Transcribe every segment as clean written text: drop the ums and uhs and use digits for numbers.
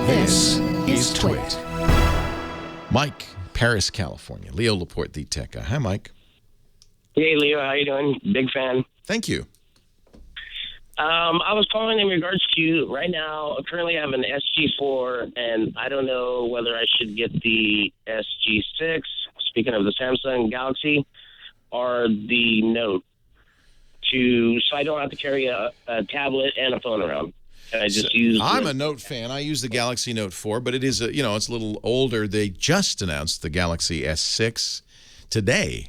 This is TWiT. Mike, Paris, California. Leo Laporte, the tech guy. Hi, Mike. Hey, Leo. How you doing? Big fan. Thank you. I was calling in regards to right now. Currently, I have an SG4, and I don't know whether I should get the SG6. Speaking of the Samsung Galaxy, or the Note, so I don't have to carry a tablet and a phone around. And I just use. I'm a Note fan. I use the Galaxy Note 4, but it is it's a little older. They just announced the Galaxy S6 today.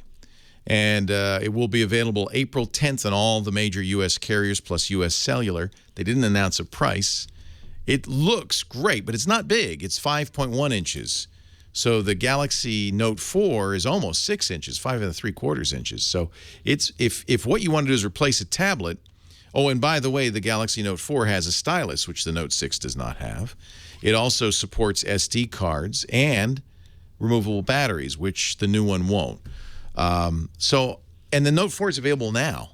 And it will be available April 10th on all the major U.S. carriers plus U.S. Cellular. They didn't announce a price. It looks great, but it's not big. It's 5.1 inches. So the Galaxy Note 4 is almost 6 inches, 5 3/4 inches. So it's if what you want to do is replace a tablet. Oh, and by the way, the Galaxy Note 4 has a stylus, which the Note 6 does not have. It also supports SD cards and removable batteries, which the new one won't. And the Note 4 is available now.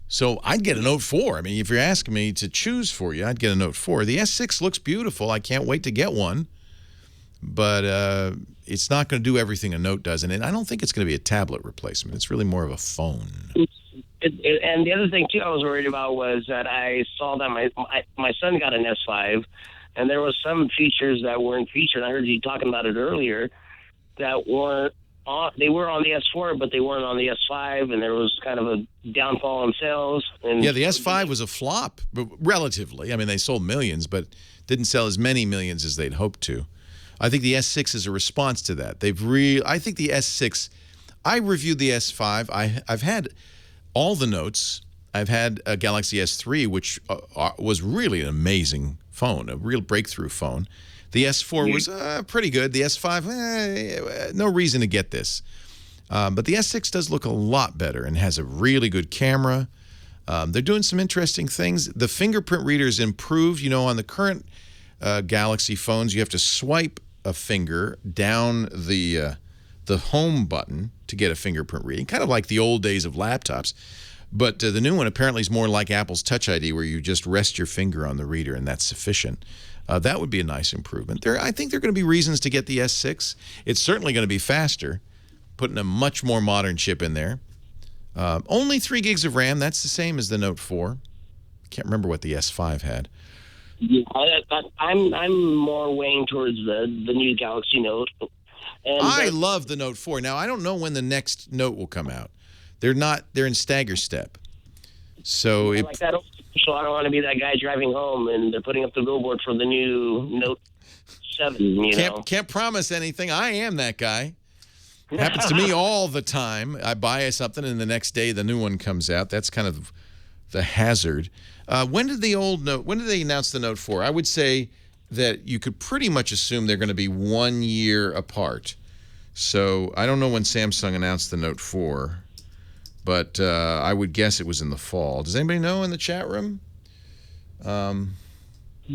So I'd get a Note 4. I mean, if you're asking me to choose for you, I'd get a Note 4. The S6 looks beautiful. I can't wait to get one. But it's not going to do everything a Note does. And I don't think it's going to be a tablet replacement. It's really more of a phone. And the other thing, too, I was worried about was that I saw that my son got an S5, and there was some features that weren't featured. I heard you talking about it earlier that weren't. They were on the S4, but they weren't on the S5, and there was kind of a downfall in sales. And yeah, the S5 was a flop, relatively. I mean, they sold millions, but didn't sell as many millions as they'd hoped to. I think the S6 is a response to that. I think the S6. I reviewed the S5. I've had all the Notes. I've had a Galaxy S3, which was really an amazing phone, a real breakthrough phone. The S4 was pretty good. The S5, no reason to get this. But the S6 does look a lot better and has a really good camera. They're doing some interesting things. The fingerprint reader is improved. You know, on the current Galaxy phones, you have to swipe a finger down the home button to get a fingerprint reading, kind of like the old days of laptops. But the new one apparently is more like Apple's Touch ID, where you just rest your finger on the reader, and that's sufficient. That would be a nice improvement. I think there are going to be reasons to get the S6. It's certainly going to be faster, putting a much more modern chip in there. Only 3 gigs of RAM. That's the same as the Note 4. Can't remember what the S5 had. Yeah, I'm more weighing towards the new Galaxy Note. And I love the Note 4. Now, I don't know when the next Note will come out. They're in stagger step. So like that. So I don't want to be that guy driving home and they're putting up the billboard for the new Note 7. Can't promise anything. I am that guy. It happens to me all the time. I buy something and the next day the new one comes out. That's kind of the hazard. When did they announce the Note 4? I would say that you could pretty much assume they're going to be 1 year apart. So I don't know when Samsung announced the Note 4. But I would guess it was in the fall. Does anybody know in the chat room? The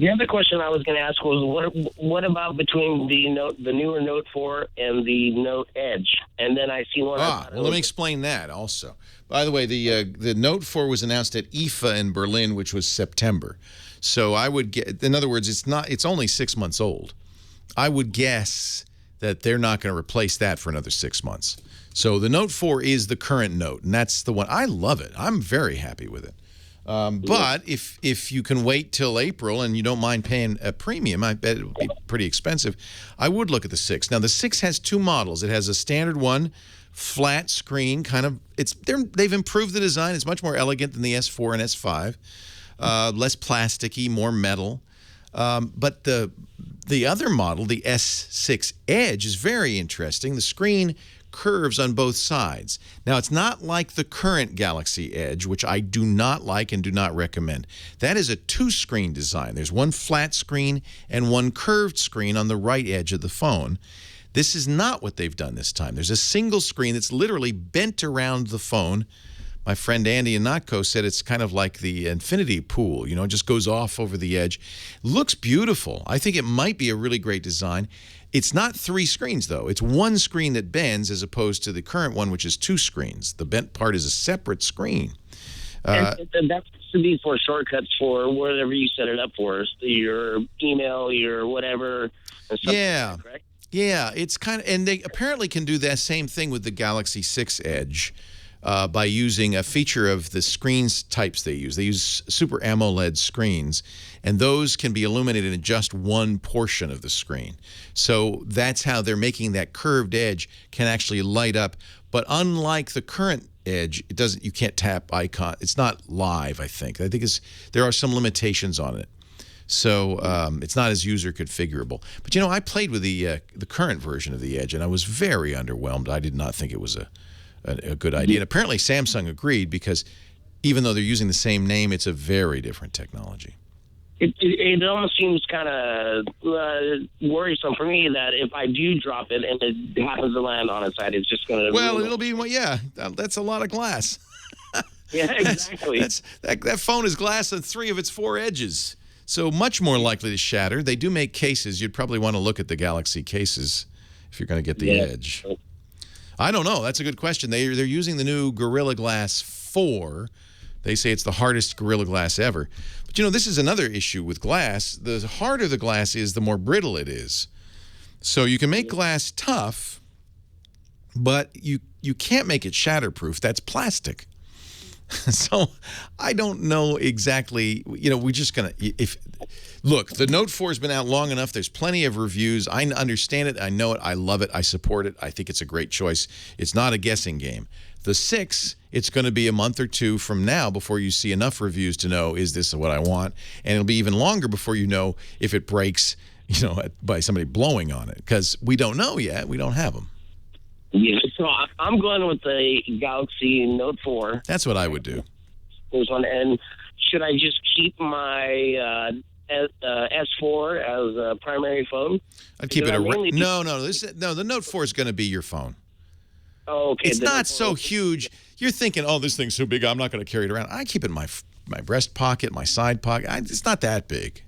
other question I was going to ask was, what about between the newer Note 4 and the Note Edge? And then I see one. Well, let me explain that also. By the way, the Note 4 was announced at IFA in Berlin, which was September. So I would get, in other words, it's only 6 months old. I would guess that they're not going to replace that for another 6 months. So the Note 4 is the current Note, and that's the one. I love it. I'm very happy with it. But if you can wait till April and you don't mind paying a premium, I bet it would be pretty expensive, I would look at the 6. Now, the 6 has 2 models. It has a standard one, flat screen, kind of. They've improved the design. It's much more elegant than the S4 and S5. Less plasticky, more metal. But the other model, the S6 Edge, is very interesting. The screen curves on both sides. Now, it's not like the current Galaxy Edge, which I do not like and do not recommend. That is a 2-screen design. There's one flat screen and one curved screen on the right edge of the phone. This is not what they've done this time. There's a single screen that's literally bent around the phone. My friend Andy Anatko said it's kind of like the infinity pool, it just goes off over the edge. Looks beautiful. I think it might be a really great design. It's not 3 screens, though. It's 1 screen that bends as opposed to the current one, which is 2 screens. The bent part is a separate screen. And that's to be for shortcuts for whatever you set it up for, your email, your whatever. And stuff Yeah. like that, correct? Yeah, it's kind of, and they apparently can do that same thing with the Galaxy 6 Edge by using a feature of the screens types they use. They use Super AMOLED screens, and those can be illuminated in just one portion of the screen. So that's how they're making that curved edge can actually light up. But unlike the current Edge, it doesn't. You can't tap icon. It's not live. I think there are some limitations on it. So it's not as user configurable. But, you know, I played with the current version of the Edge, and I was very underwhelmed. I did not think it was a good idea. And apparently Samsung agreed because even though they're using the same name, it's a very different technology. It almost seems kind of worrisome for me that if I do drop it and it happens to land on its side, it's just going to... Well, it'll be, well, yeah, that's a lot of glass. Yeah, exactly. That phone is glass on 3 of its 4 edges. So much more likely to shatter. They do make cases. You'd probably want to look at the Galaxy cases if you're going to get the Edge. I don't know. That's a good question. They're using the new Gorilla Glass 4. They say it's the hardest Gorilla Glass ever. But, you know, this is another issue with glass. The harder the glass is, the more brittle it is. So you can make glass tough, but you can't make it shatterproof. That's plastic. So I don't know exactly, you know, we're just going to, look, the Note 4 has been out long enough. There's plenty of reviews. I understand it. I know it. I love it. I support it. I think it's a great choice. It's not a guessing game. The 6, it's going to be a month or 2 from now before you see enough reviews to know, is this what I want? And it'll be even longer before you know if it breaks, you know, by somebody blowing on it, because we don't know yet. We don't have them. Yeah, so I'm going with the Galaxy Note 4. That's what I would do. There's one, and should I just keep my S4 as a primary phone? I'd keep it no. The Note 4 is going to be your phone. Oh, okay. It's not so huge. You're thinking, oh, this thing's so big, I'm not going to carry it around. I keep it in my breast pocket, my side pocket. It's not that big.